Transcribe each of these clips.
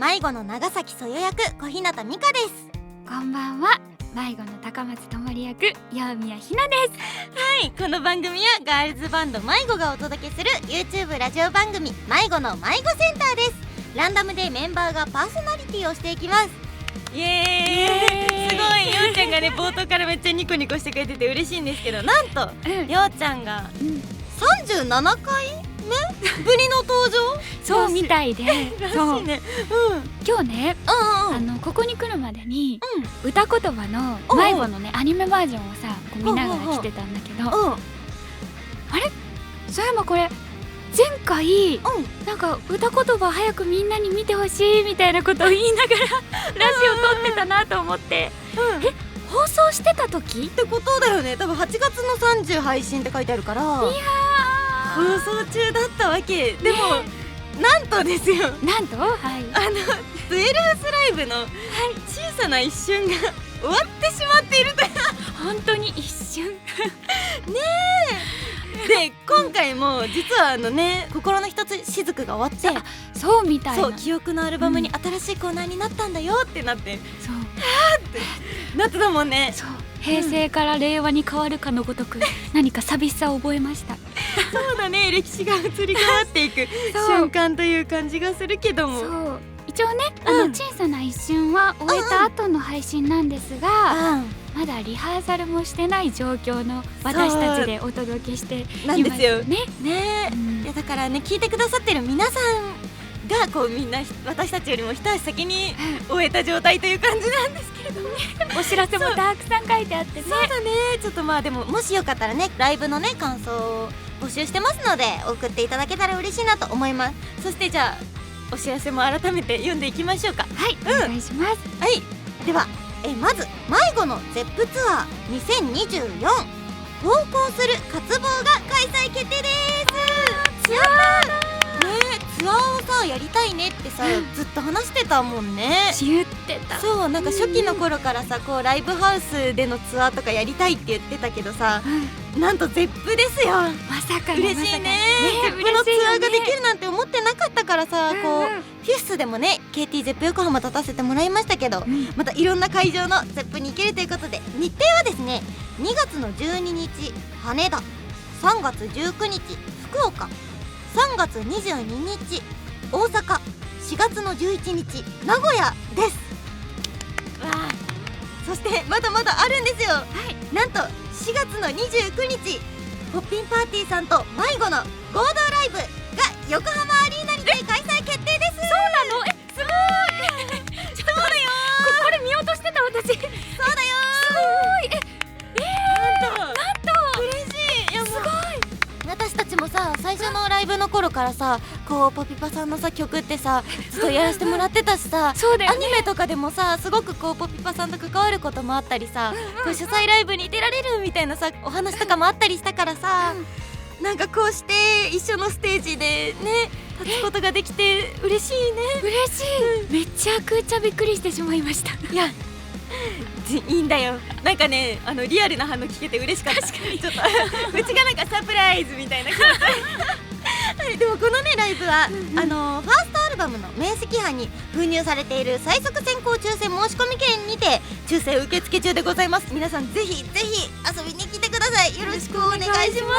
迷子の長崎そよ役小日向美香です。こんばんは、迷子の高松智里役八宮ひなです。はい、この番組はガールズバンド迷子がお届けする YouTube ラジオ番組迷子の迷子センターです。ランダムでメンバーがパーソナリティをしていきます。イエーイ、すごい、ようちゃんがね冒頭からめっちゃニコニコしてくれてて嬉しいんですけど、なんと、ようちゃんが37回目ぶりの登場そうみたいでらしいね。今日ね、ここに来るまでに、歌言葉の迷子のねアニメバージョンをさこう見ながら来てたんだけど、あれ、そういえばこれ前回、なんか歌言葉早くみんなに見てほしいみたいなことを言いながらラジオ撮ってたなと思って、放送してた時ってことだよね。多分8月の30配信って書いてあるから、いや放送中だったわけ。でも、なんとですよ、なんと、スウェルハスライブの小さな一瞬が終わってしまっているという本当に一瞬ねえ。で、今回も実は心の一つ雫が終わって、そうみたいな、そう、記憶のアルバムに新しいコーナーになったんだよってなって、そう、ってなってたもんね。そう、平成から令和に変わるかのごとく何か寂しさを覚えました。そうだね、歴史が移り変わっていく瞬間という感じがするけども、そう一応ね、小さな一瞬は終えた後の配信なんですが、まだリハーサルもしてない状況の私たちでお届けしていますなんですよね。いやだからね、聞いてくださってる皆さんがこうみんな私たちよりも一足先に終えた状態という感じなんですけれどもね。お知らせもたくさん書いてあってね。そうだね、ちょっとまあでももしよかったらね、ライブのね感想を募集してますので送っていただけたら嬉しいなと思います。そしてじゃあお知らせも改めて読んでいきましょうか。はい、お願いします。はい、ではまず迷子のゼップツアー2024投稿する渇望が開催決定です。やったーね、ツアーをさやりたいねってさ、ずっと話してたもんね。言ってた。そう、なんか初期の頃からさ、こうライブハウスでのツアーとかやりたいって言ってたけどさ、なんとゼップですよ。まさかの、嬉しいね。ゼップのツアーができるなんて思ってなかったからさ、こうフィフスでもね KT ゼップ横浜立たせてもらいましたけど、またいろんな会場のゼップに行けるということで、日程はですね、2月の12日羽田、3月19日福岡、3月22日大阪、4月の11日名古屋です。わあ、そしてまだまだあるんですよ。なんと4月の29日ポッピンパーティーさんと迷子の合同ライブが横浜アリーナにて開催決定です。そうなの？すごいそうだよこれ見落としてた私。そうだよ、すごい。なんと嬉しい。いや、もうすごい。私たちもさ、最初のライブの頃からさ、こうポピパさんのさ曲ってさずっとやらせてもらってたしさそうだよね、アニメとかでもさすごくこうポピパさんと関わることもあったりさ、こう主催ライブに出られるみたいなさお話とかもあったりしたからさ、なんかこうして一緒のステージでね立つことができて嬉しいね。嬉しい、めちゃくちゃびっくりしてしまいました。いやいいんだよ。なんかね、リアルな反応聞けて嬉しかった。確かにちょっとうちがなんかサプライズみたいな気持ちでもこのねライブは、ファーストアルバムの面積版に封入されている最速先行抽選申し込み券にて抽選受付中でございます。皆さんぜひぜひ遊びに来てください。よろしくお願いしま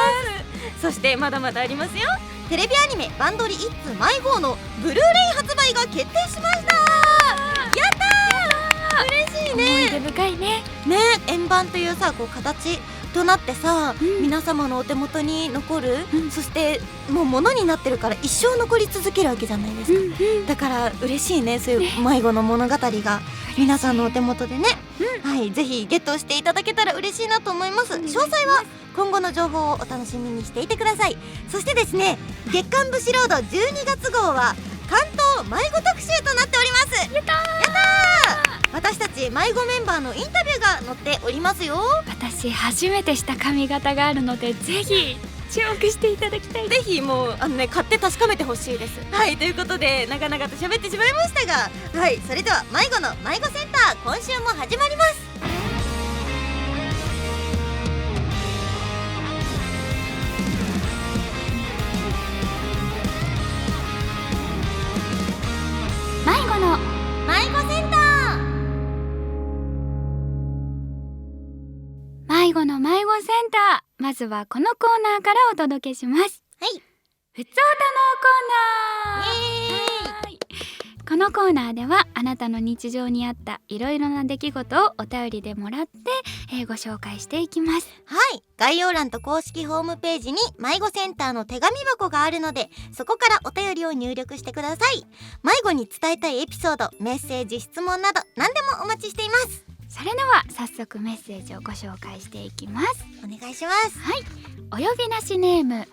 す。そしてまだまだありますよ。テレビアニメバンドリイッツ迷子のブルーレイ発売が決定しました。やったー、嬉しいね。思い出深いね。ね、円盤というさこう形となってさ、皆様のお手元に残る、そしてもう物になってるから一生残り続けるわけじゃないですか。だから嬉しいね、そういう迷子の物語が皆さんのお手元でね、はい、ぜひゲットしていただけたら嬉しいなと思います。詳細は今後の情報をお楽しみにしていてください。そしてですね、月刊ブシロード12月号は関東迷子特集となっております。やったー、私たち迷子メンバーのインタビューが載っておりますよ。私初めてした髪型があるのでぜひ注目していただきたい。ぜひもう買って確かめてほしいです。はい、ということで長々と喋ってしまいましたが、はい、それでは迷子の迷子センター今週も始まります。迷子の子の迷子センター、まずはこのコーナーからお届けします。はい、ふつおたのコーナー。このコーナーではあなたの日常にあったいろいろな出来事をお便りでもらって、ご紹介していきます。はい、概要欄と公式ホームページに迷子センターの手紙箱があるので、そこからお便りを入力してください。迷子に伝えたいエピソード、メッセージ、質問など何でもお待ちしています。それでは早速メッセージをご紹介していきます。お願いします。はい、お呼びなしネーム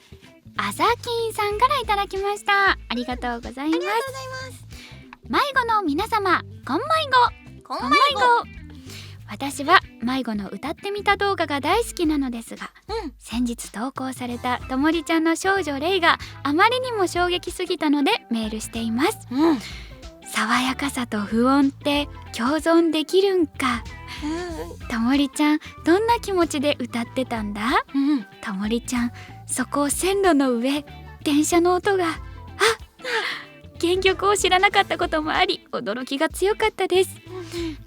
あざきんさんからいただきました。ありがとうございます。迷子の皆様、こん迷子。こん迷子。私は迷子の歌ってみた動画が大好きなのですが、先日投稿されたともりちゃんの少女レイがあまりにも衝撃すぎたのでメールしています。爽やかさと不穏って共存できるんか。ともりちゃん、どんな気持ちで歌ってたんだ？ともりちゃん、そこ線路の上、電車の音が、原曲を知らなかったこともあり驚きが強かったです。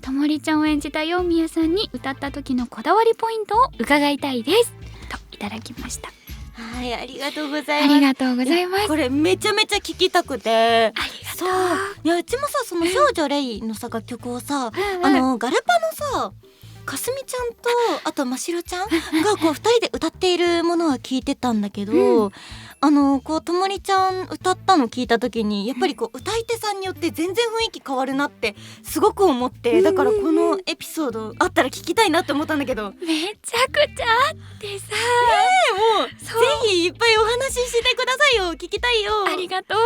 ともりちゃんを演じたようみやさんに歌った時のこだわりポイントを伺いたいですといただきました。はい、ありがとうございます。ありがとうございます。これめちゃめちゃ聞きたくて。ありがとう。そういや、うちもさ、その少女レイのさ楽曲をさ、ガルパのさかすみちゃんとあとましろちゃんがこう2人で歌っているものは聞いてたんだけど、こうともりちゃん歌ったの聞いた時にやっぱりこう歌い手さんによって全然雰囲気変わるなってすごく思って、だからこのエピソードあったら聞きたいなって思ったんだけど。めちゃくちゃあってさ、もうぜひいっぱいお話ししてくださいよ。聞きたいよ。ありがとう。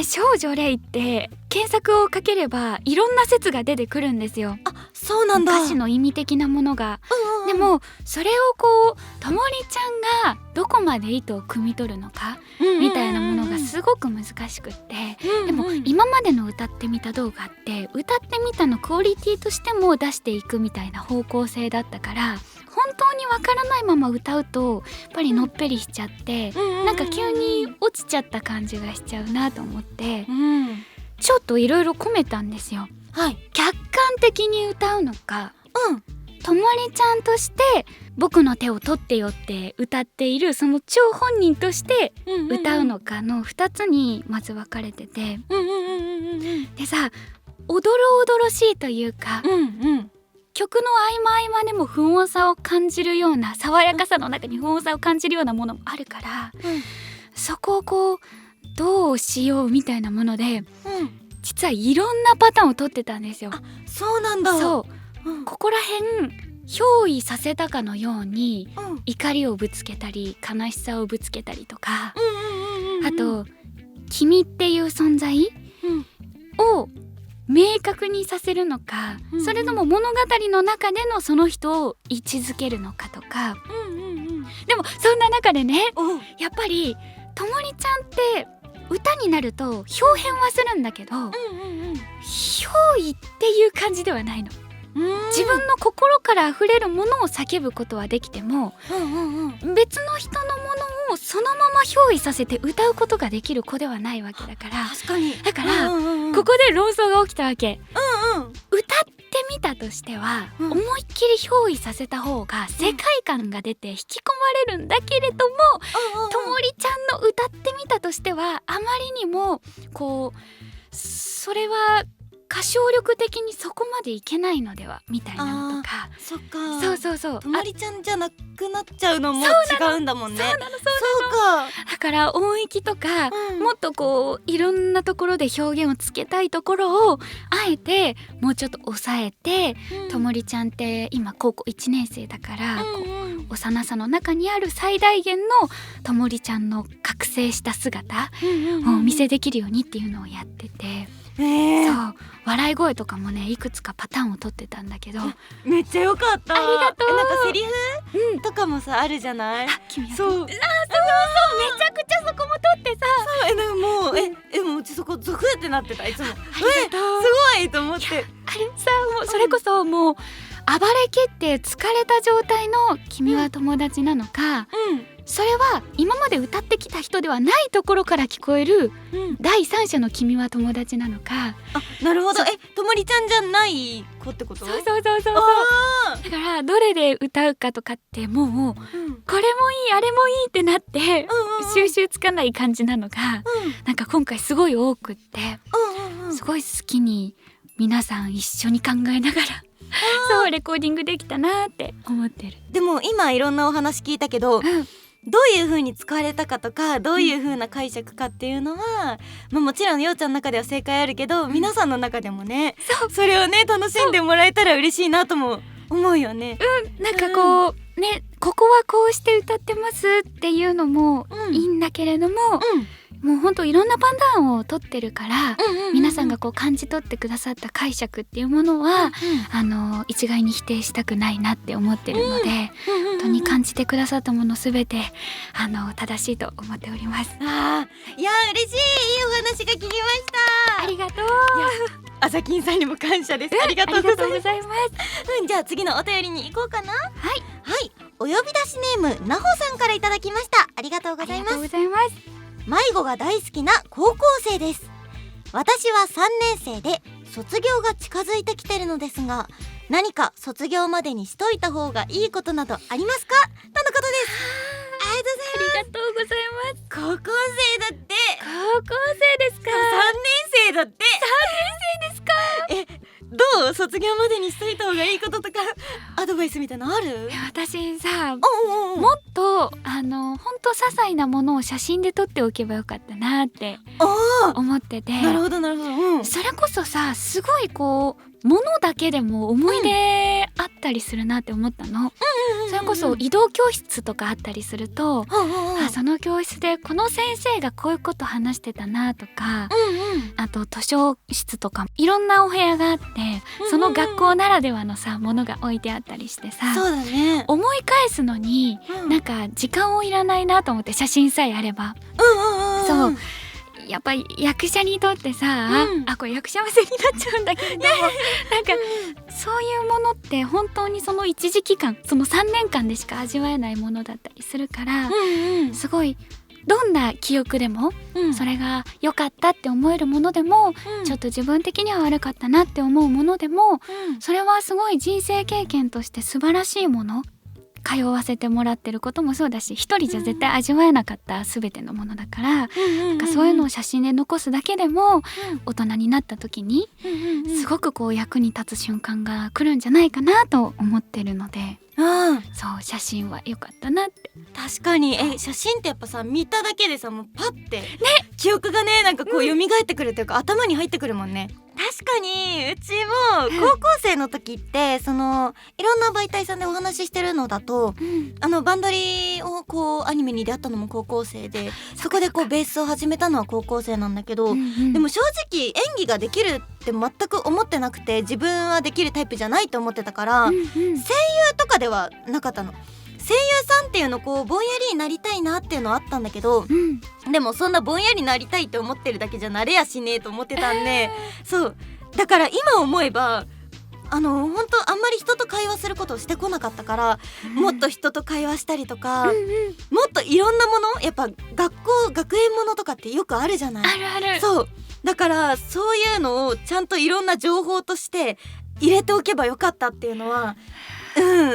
少女レイって検索をかければいろんな説が出てくるんですよ。あ、そうなんだ。歌詞の意味的なものが、でもそれをこうともりちゃんがどこまで意図を汲み取るのかみたいなものがすごく難しくって、でも今までの歌ってみた動画って歌ってみたのクオリティとしても出していくみたいな方向性だったから、本当にわからないまま歌うとやっぱりのっぺりしちゃって、なんか急に落ちちゃった感じがしちゃうなと思って、ちょっといろいろ込めたんですよ。はい、客観的に歌うのか、ともりちゃんとして僕の手を取ってよって歌っているその張本人として歌うのかの2つにまず分かれてて、でさ、おどろおどろしいというか、曲の合間合間でも不穏さを感じるような、爽やかさの中に不穏さを感じるようなものもあるから、そこをこうどうしようみたいなもので、実はいろんなパターンを取ってたんですよ。あ、そうなんだ。そう、ここら辺憑依させたかのように、怒りをぶつけたり悲しさをぶつけたりとか、あと君っていう存在を明確にさせるのか、それとも物語の中でのその人を位置づけるのかとか、でもそんな中でね、やっぱりともりちゃんって歌になると表変はするんだけど、憑依っていう感じではないの。自分の心から溢れるものを叫ぶことはできても、別の人のものをそのまま憑依させて歌うことができる子ではないわけだから、確かに。だから、ここで論争が起きたわけ。歌ってみたとしては、思いっきり憑依させた方が世界観が出て引き込まれるんだけれども、ともりちゃんの歌ってみたとしてはあまりにもこう、それは歌唱力的にそこまでいけないのではみたいなのとか。そっか。そうともりちゃんじゃなくなっちゃうのも違うんだもんね。そうか。だから音域とか、もっとこういろんなところで表現をつけたいところをあえてもうちょっと抑えて、ともりちゃんって今高校1年生だから、幼さの中にある最大限のともりちゃんの覚醒した姿をお見せできるようにっていうのをやってて、そう笑い声とかもねいくつかパターンを取ってたんだけど、めっちゃ良かった。ありがとう。なんかセリフ、とかもさあるじゃない。そうめちゃくちゃそこも取ってさ、もううちそこゾクってなってた。いつもすごいと思って、あれさ、もうそれこそもう暴れきって疲れた状態の君は友達なのか、それは今まで歌ってきた人ではないところから聞こえる第三者の君は友達なのか。なるほど。ともりちゃんじゃない子ってこと？そうだからからどれで歌うかとかってもう、これもいいあれもいいってなって、収集つかない感じなのが、なんか今回すごい多くって、すごい好きに皆さん一緒に考えながらそうレコーディングできたなって思ってる。でも今いろんなお話聞いたけど、どういう風に使われたかとかどういう風な解釈かっていうのは、もちろんようちゃんの中では正解あるけど、皆さんの中でもね、それをね楽しんでもらえたら嬉しいなとも思うよね。なんかこう、ね、ここはこうして歌ってますっていうのもいいんだけれども、もうほんといろんなパターンを取ってるから、皆さんがこう感じ取ってくださった解釈っていうものは、一概に否定したくないなって思ってるので、本当に感じてくださったものすべて正しいと思っております。いや嬉しい、いいお話が聞きました。ありがとう。あさきんさんにも感謝です。ありがとうございます。じゃあ次のお便りに行こうかな。はい、お呼び出しネームなほさんからいただきました。ありがとうございます。迷子が大好きな高校生です。私は3年生で卒業が近づいてきてるのですが、何か卒業までにしといた方がいいことなどありますか、とのことです。ありがとうございます。高校生だって。高校生ですか。3年生だって。3年生ですか。どう、卒業までにしといた方がいいこととかアドバイスみたいなのある？私さ、もっとほんと些細なものを写真で撮っておけばよかったなって思ってて。なるほどなるほど、それこそさ、すごいこう物だけでも思い出あったりするなって思ったの。それこそ移動教室とかあったりすると、その教室でこの先生がこういうこと話してたなとか、あと図書室とかいろんなお部屋があって、その学校ならではのさものが置いてあったりしてさ、そうだね、思い返すのに、なんか時間をいらないなと思って、写真さえあれば。そうやっぱり役者にとってさ、これ役者目線になっちゃうんだけれどもなんかそういうものって本当にその一時期間、その3年間でしか味わえないものだったりするから、すごいどんな記憶でも、それが良かったって思えるものでも、ちょっと自分的には悪かったなって思うものでも、それはすごい人生経験として素晴らしいもの。通わせてもらってることもそうだし、一人じゃ絶対味わえなかった全てのものだから、なんかそういうのを写真で残すだけでも、大人になった時にすごくこう役に立つ瞬間が来るんじゃないかなと思ってるので、そう写真は良かったなって。確かに写真ってやっぱさ、見ただけでさ、もうパッて記憶がね、なんかこう蘇ってくるというか、頭に入ってくるもんね。確かにうちも高校生の時ってそのいろんな媒体さんでお話ししてるのだと、バンドリをこうアニメに出会ったのも高校生で、そこでこうベースを始めたのは高校生なんだけど、でも正直演技ができるって全く思ってなくて、自分はできるタイプじゃないと思ってたから、声優とかではなかったの。声優さんっていうのこうぼんやりになりたいなっていうのはあったんだけど、でもそんなぼんやりなりたいって思ってるだけじゃなれやしねえと思ってたんで、そうだから今思えば本当あんまり人と会話することをしてこなかったから、もっと人と会話したりとか、もっといろんなもの、やっぱ学園ものとかってよくあるじゃない。ある。そうだからそういうのをちゃんといろんな情報として入れておけばよかったっていうのは、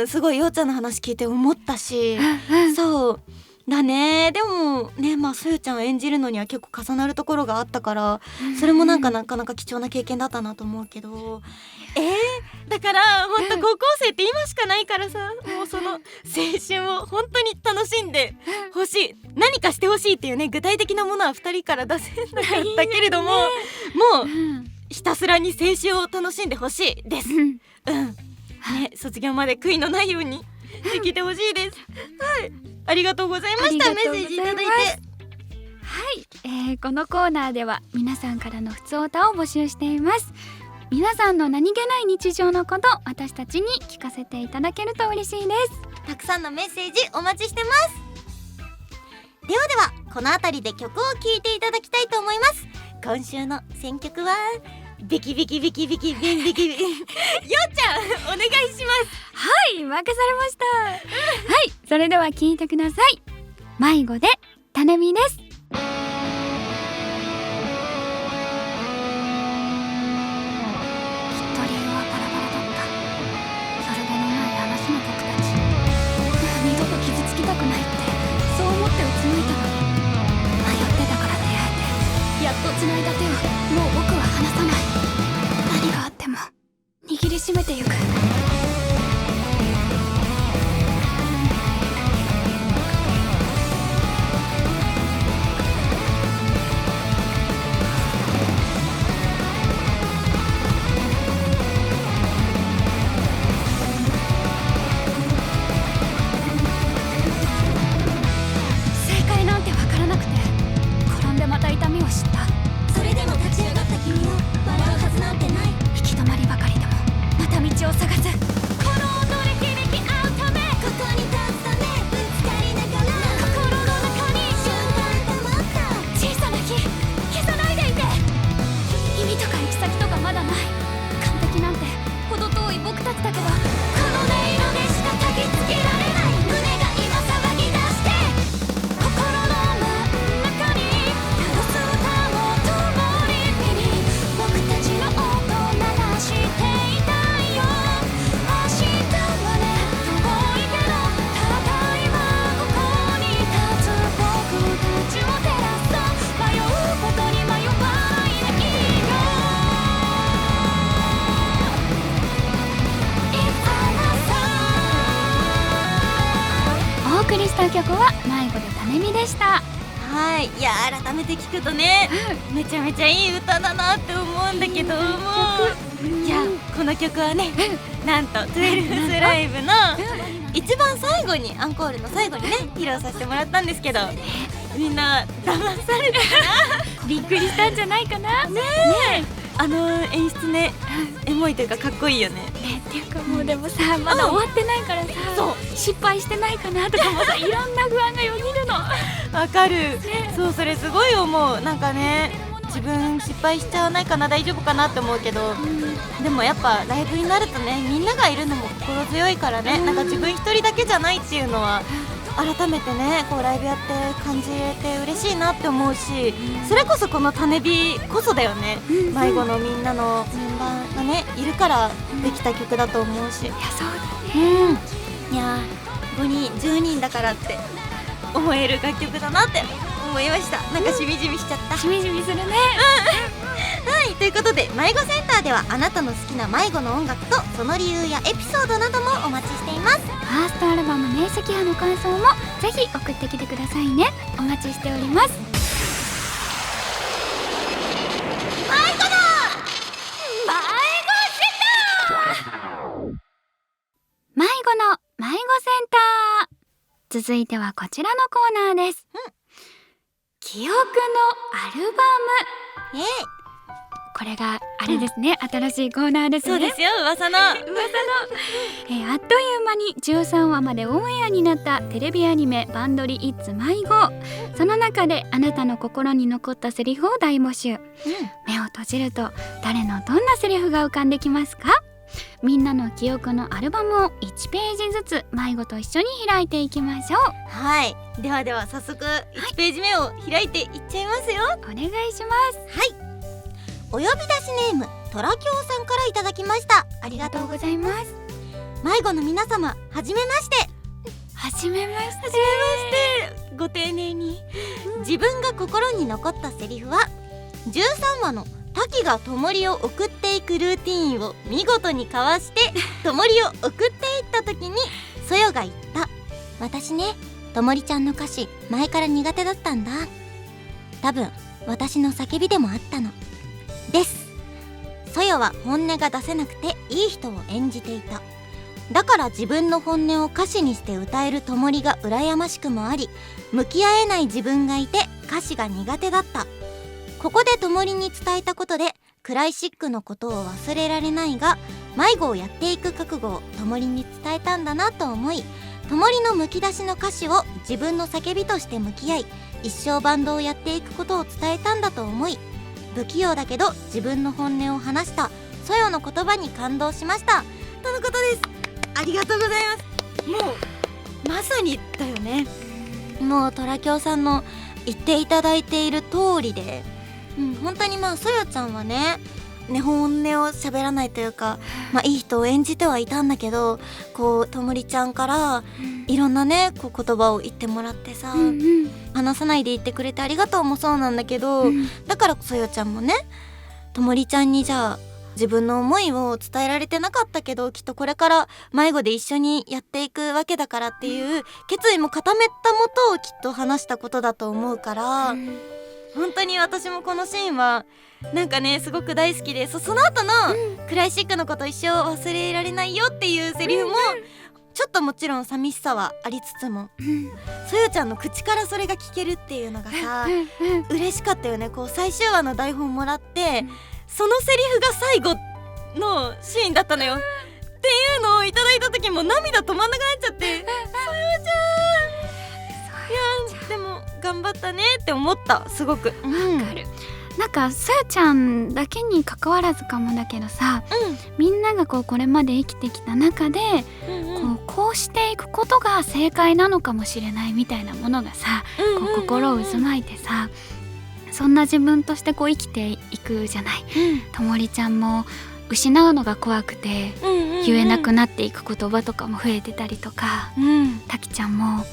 すごいようちゃんの話聞いて思ったし、そうだね。でもね、そよちゃんを演じるのには結構重なるところがあったから、それもなかなか貴重な経験だったなと思うけど、だから本当高校生って今しかないからさ、もうその青春を本当に楽しんでほしい、何かしてほしいっていうね、具体的なものは2人から出せなかったけれども、もうひたすらに青春を楽しんでほしいです。ね、卒業まで悔いのないようにできてほしいです。ありがとうございました。メッセージいただいて。このコーナーでは皆さんからのふつおたを募集しています。皆さんの何気ない日常のこと、私たちに聞かせていただけると嬉しいです。たくさんのメッセージお待ちしてます。ではこの辺りで曲を聴いていただきたいと思います。今週の選曲はビキビキビキビキビンビキビンよっちゃんお願いします。任されました。それでは聴いてください。迷子で種火です。きっと理由はバラバラだった。それでのない話送りした曲は迷子で種火でした。はい、いや改めて聞くとね、めちゃめちゃいい歌だなって思うんだけども、いやこの曲はね、なんと12スライブの一番最後にアンコールの最後にね披露させてもらったんですけど、みんな騙されたかなびっくりしたんじゃないかな。ねえ、演出ね、エモいというかかっこいいよね。ねっていうかもうでもさ、まだ終わってないからさ、失敗してないかなとかもさ、いろんな不安がよぎるの。わかる、そう、それすごい思う。なんかね、自分失敗しちゃわないかな、大丈夫かなって思うけど、でもやっぱライブになるとね、みんながいるのも心強いからね、なんか自分一人だけじゃないっていうのは改めてね、こうライブやって感じれて嬉しいなって思うし、それこそこの種火こそだよね、迷子のみんなのメンバーがねいるからできた曲だと思うし、いやそうだね、いや5人10人だからって思える楽曲だなって思いました。なんかしみじみしちゃった。しみじみするね。はい、ということで迷子センターではあなたの好きな迷子の音楽とその理由やエピソードなどもお待ちしています。ファーストアルバム明晰派の感想もぜひ送ってきてくださいね。お待ちしております。迷子の迷子の迷子センター。続いてはこちらのコーナーです。記憶のアルバム。これがあれですね、新しいコーナーですね。そうですよ、噂のあっという間に13話までオンエアになったテレビアニメバンドリイッツ迷子。その中であなたの心に残ったセリフを大募集。目を閉じると誰のどんなセリフが浮かんできますか？みんなの記憶のアルバムを1ページずつ迷子と一緒に開いていきましょう。はい、では早速1ページ目を開いていっちゃいますよ。お願いします。はい、お呼び出しネームトラキョウさんからいただきました。ありがとうございます。迷子の皆様、はじめまして。はじめまして。ご丁寧に。自分が心に残ったセリフは13話の滝がともりを送っていくルーティーンを見事にかわしてともりを送っていった時にそよが言った。私ね、ともりちゃんの歌詞前から苦手だったんだ。多分私の叫びでもあったのです。そよは本音が出せなくていい人を演じていた。だから自分の本音を歌詞にして歌えるともりが羨ましくもあり、向き合えない自分がいて歌詞が苦手だった。ここでともりに伝えたことでクライシックのことを忘れられないが、迷子をやっていく覚悟をともりに伝えたんだなと思い、ともりのむき出しの歌詞を自分の叫びとして向き合い、一生バンドをやっていくことを伝えたんだと思い、不器用だけど自分の本音を話したそよの言葉に感動しましたとのことです。ありがとうございます。もうまさにだよね。もうトラキョウさんの言っていただいている通りで、本当にそよちゃんはね本音を喋らないというか、いい人を演じてはいたんだけど、こうともりちゃんからいろんなねこう言葉を言ってもらってさ、話さないで言ってくれてありがとうもそうなんだけど、だからそよちゃんもねともりちゃんにじゃあ自分の思いを伝えられてなかったけど、きっとこれから迷子で一緒にやっていくわけだからっていう決意も固めたもとをきっと話したことだと思うから、本当に私もこのシーンはなんかねすごく大好きで、その後のクライシックのこと一生忘れられないよっていうセリフもちょっともちろん寂しさはありつつも、そよちゃんの口からそれが聞けるっていうのがさ、嬉しかったよね。こう最終話の台本もらって、そのセリフが最後のシーンだったのよっていうのをいただいた時も涙止まんなくなっちゃって、そよちゃん、いやでも頑張ったねって思った。すごくわかる。なんかそよちゃんだけに関わらずかもだけどさ、みんながこれまで生きてきた中で、こうしていくことが正解なのかもしれないみたいなものがさ、心を渦巻いてさ、そんな自分として生きていくじゃない。ともりちゃんも失うのが怖くて言えなくなっていく言葉とかも増えてたりとか、たきちゃんも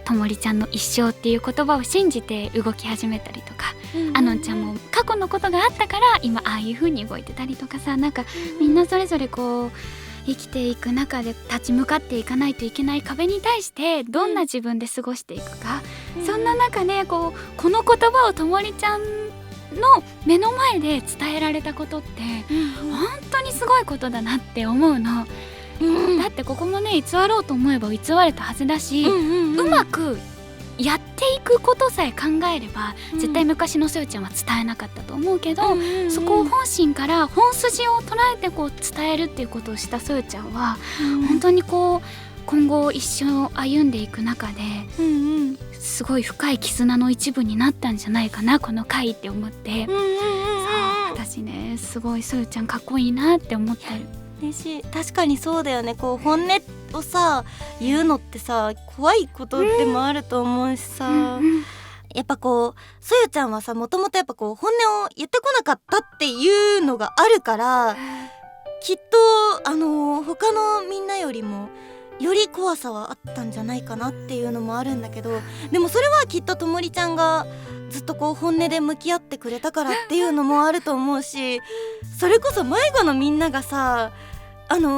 ともりちゃんの一生っていう言葉を信じて動き始めたりとか、あのんちゃんも過去のことがあったから今ああいう風に動いてたりとかさ、なんかみんなそれぞれ生きていく中で立ち向かっていかないといけない壁に対してどんな自分で過ごしていくか、そんな中でこの言葉をともりちゃんの目の前で伝えられたことって本当にすごいことだなって思うの、だってここもね偽ろうと思えば偽れたはずだし、うまくやっていくことさえ考えれば絶対昔のそよちゃんは伝えなかったと思うけど、そこを本心から本筋を捉えて伝えるっていうことをしたそよちゃんは、本当に今後一生歩んでいく中で、すごい深い絆の一部になったんじゃないかなこの回って思って、そう私ねすごいそよちゃんかっこいいなって思ってる。嬉しい。確かにそうだよね。本音をさ言うのってさ怖いことでもあると思うしさ、やっぱそよちゃんはさもともとやっぱ本音を言ってこなかったっていうのがあるから、きっと他のみんなよりもより怖さはあったんじゃないかなっていうのもあるんだけど、でもそれはきっとともりちゃんがずっと本音で向き合ってくれたからっていうのもあると思うし、それこそ迷子のみんながさ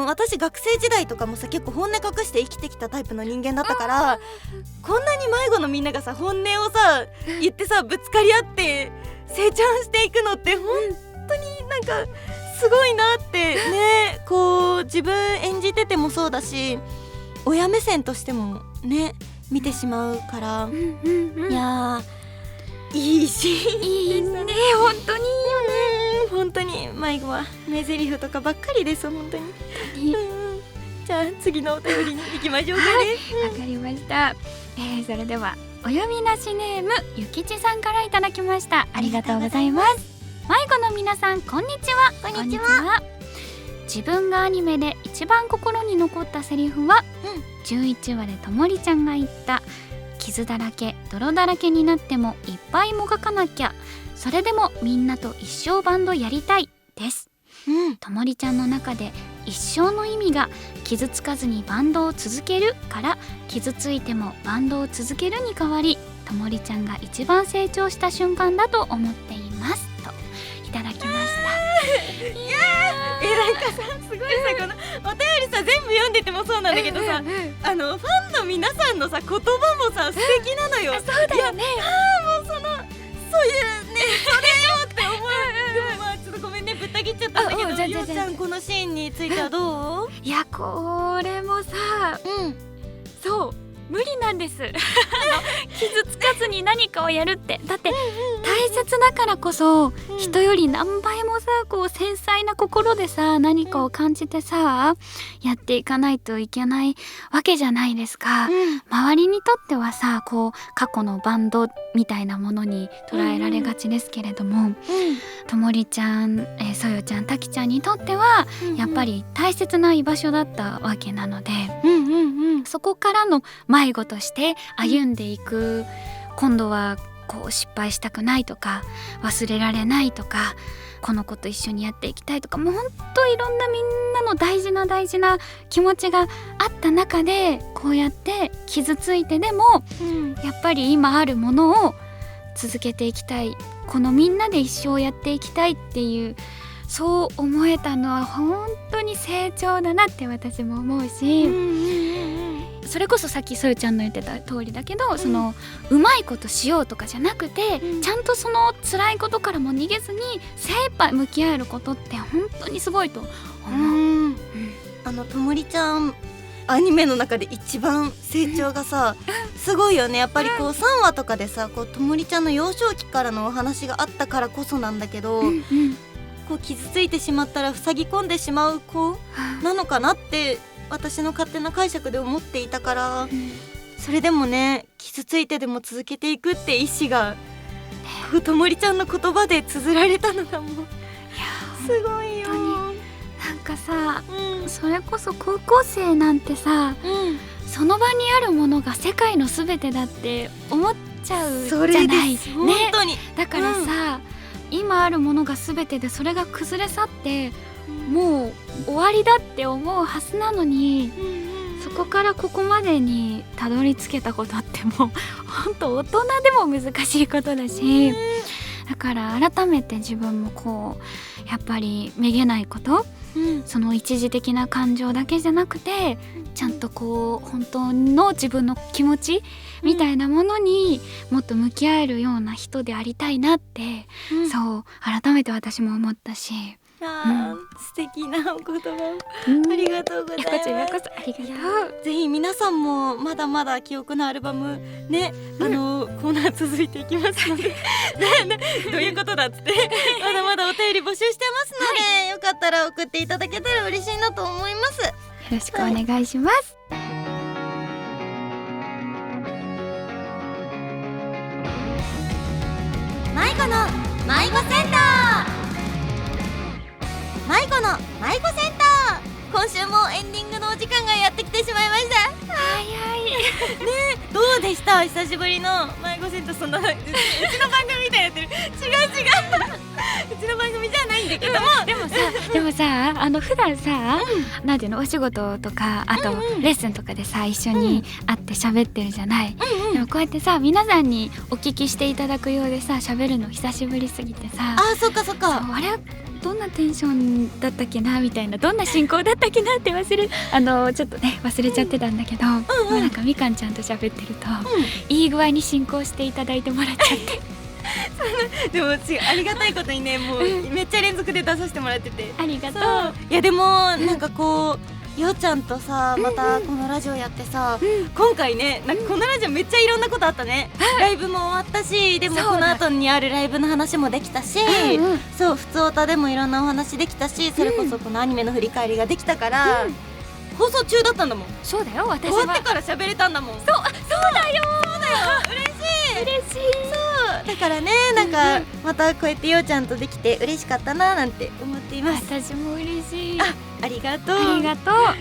私学生時代とかもさ結構本音隠して生きてきたタイプの人間だったから、こんなに迷子のみんながさ本音をさ言ってさぶつかり合って成長していくのって本当になんかすごいなってね自分演じててもそうだし親目線としてもね見てしまうから、いやいいしいいね本当にいいよね。本当に迷子は名台詞とかばっかりです本当に。じゃあ次のお便りに行きましょうかね。わかりました。それではお読みなしネームゆきちさんからいただきました。ありがとうございます。迷子の皆さんこんにちは。こんにちは。自分がアニメで一番心に残ったセリフは、11話でともりちゃんが言った傷だらけ泥だらけになってもいっぱいもがかなきゃ、それでもみんなと一生バンドやりたいです。ともりちゃんの中で一生の意味が傷つかずにバンドを続けるから傷ついてもバンドを続けるに変わり、ともりちゃんが一番成長した瞬間だと思っていますといただきました。いやなんかさすごいさこのお便りさ全部読んでてもそうなんだけどさ、ファンの皆さんのさ言葉もさ素敵なのよ。そうだよね。もうそういうねそれよって思う。でもまあちょっとごめんねぶった切っちゃったんだけど、ゆうちゃんこのシーンについてはどう？いやこれもさ、そう無理なんです傷つかずに何かをやるってだって大切だからこそ、人より何倍もさ繊細な心でさ何かを感じてさ、やっていかないといけないわけじゃないですか、周りにとってはさ過去のバンドみたいなものに捉えられがちですけれども、ともりちゃん、そよちゃん、たきちゃんにとっては、やっぱり大切な居場所だったわけなので、そこからの迷子として歩んでいく、今度は失敗したくないとか忘れられないとかこの子と一緒にやっていきたいとか、もうほんといろんなみんなの大事な気持ちがあった中で、こうやって傷ついてでも、やっぱり今あるものを続けていきたい、このみんなで一生やっていきたいっていう、そう思えたのは本当に成長だなって私も思うし、それこそさっきそよちゃんの言ってた通りだけど、うまいことしようとかじゃなくて、ちゃんとその辛いことからも逃げずに精一杯向き合えることって本当にすごいと思う。ともりちゃんアニメの中で一番成長がさすごいよね。やっぱり3話とかでさともりちゃんの幼少期からのお話があったからこそなんだけど、傷ついてしまったら塞ぎ込んでしまう子なのかなって私の勝手な解釈で思っていたから、それでもね傷ついてでも続けていくって意志がともりちゃんの言葉で綴られたのがもうすごいよ。なんかさ、それこそ高校生なんてさ、その場にあるものが世界の全てだって思っちゃうじゃない。本当にだからさ、今あるものが全てでそれが崩れ去ってもう終わりだって思うはずなのに、そこからここまでにたどり着けたことってもう本当大人でも難しいことだし、だから改めて自分もやっぱりめげないことその一時的な感情だけじゃなくてちゃんとこう本当の自分の気持ちみたいなものにもっと向き合えるような人でありたいなって、そう改めて私も思ったし、素敵なお言葉をありがとうございます。よこそありがとう。ぜひ皆さんもまだまだ記憶のアルバムね、コーナー続いていきますのでどういうことだっつってまだまだお便り募集してますので、よかったら送っていただけたら嬉しいなと思います。よろしくお願いします。迷子の迷子センター。迷子の迷子センター、今週もエンディングのお時間がやってきてしまいました。早いね。どうでした？久しぶりの迷子センター。そんなうちの番組みたいにやってる。違ううちの番組じゃないんだけども、でもさ普段さ、なんていうの、お仕事とかあとレッスンとかでさ一緒に会って喋ってるじゃない、でもこうやってさ皆さんにお聞きしていただくようでさ喋るの久しぶりすぎてさ、そっかあれどんなテンションだったっけなみたいな、どんな進行だったっけなってちょっとね忘れちゃってたんだけど、なんかみかんちゃんと喋ってると、いい具合に進行していただいてもらっちゃってでもありがたいことにね、もうめっちゃ連続で出させてもらっててありがとう。いやでもなんかこうようちゃんとさまたこのラジオやってさ、今回ねなんかこのラジオめっちゃいろんなことあったね。ライブも終わったし、でもこの後にあるライブの話もできたし、そう普通歌でもいろんなお話できたし、それこそこのアニメの振り返りができたから、放送中だったんだもん。そうだよ、私は終わってから喋れたんだもん。そうだよ嬉しい。そうだからね、なんかまたこうやってようちゃんとできて嬉しかったななんて思っています。私も嬉しい。ありがとう。ありがとう。は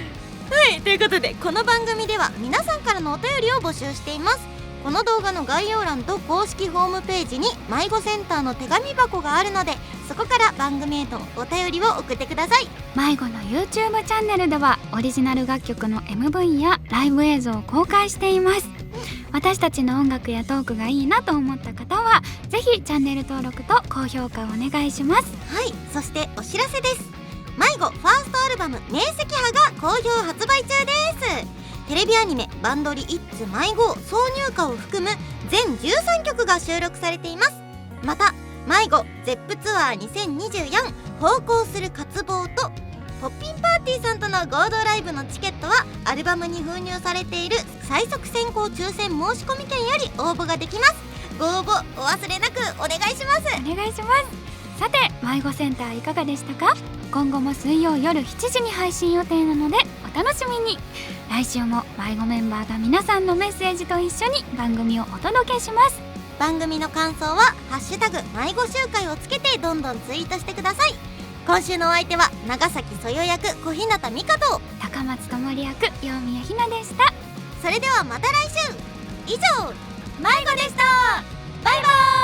い、ということでこの番組では皆さんからのお便りを募集しています。この動画の概要欄と公式ホームページに迷子センターの手紙箱があるので、そこから番組へのお便りを送ってください。迷子の YouTube チャンネルではオリジナル楽曲の MV やライブ映像を公開しています。私たちの音楽やトークがいいなと思った方はぜひチャンネル登録と高評価をお願いします。はい、そしてお知らせです。迷子ファーストアルバム明晰派が好評発売中です。テレビアニメバンドリイッツ迷子挿入歌を含む全13曲が収録されています。また迷子ゼップツアー2024方向する渇望とポッピンパーティーさんとの合同ライブのチケットはアルバムに封入されている最速先行抽選申し込み券より応募ができます。ご応募お忘れなくお願いします。お願いします。さて迷子センターいかがでしたか？今後も水曜夜7時に配信予定なのでお楽しみに。来週も迷子メンバーが皆さんのメッセージと一緒に番組をお届けします。番組の感想はハッシュタグ迷子集会をつけてどんどんツイートしてください。今週のお相手は長崎そよ役小日向美香と高松智里役陽宮ひなでした。それではまた来週。以上迷子でした。バイバーイ。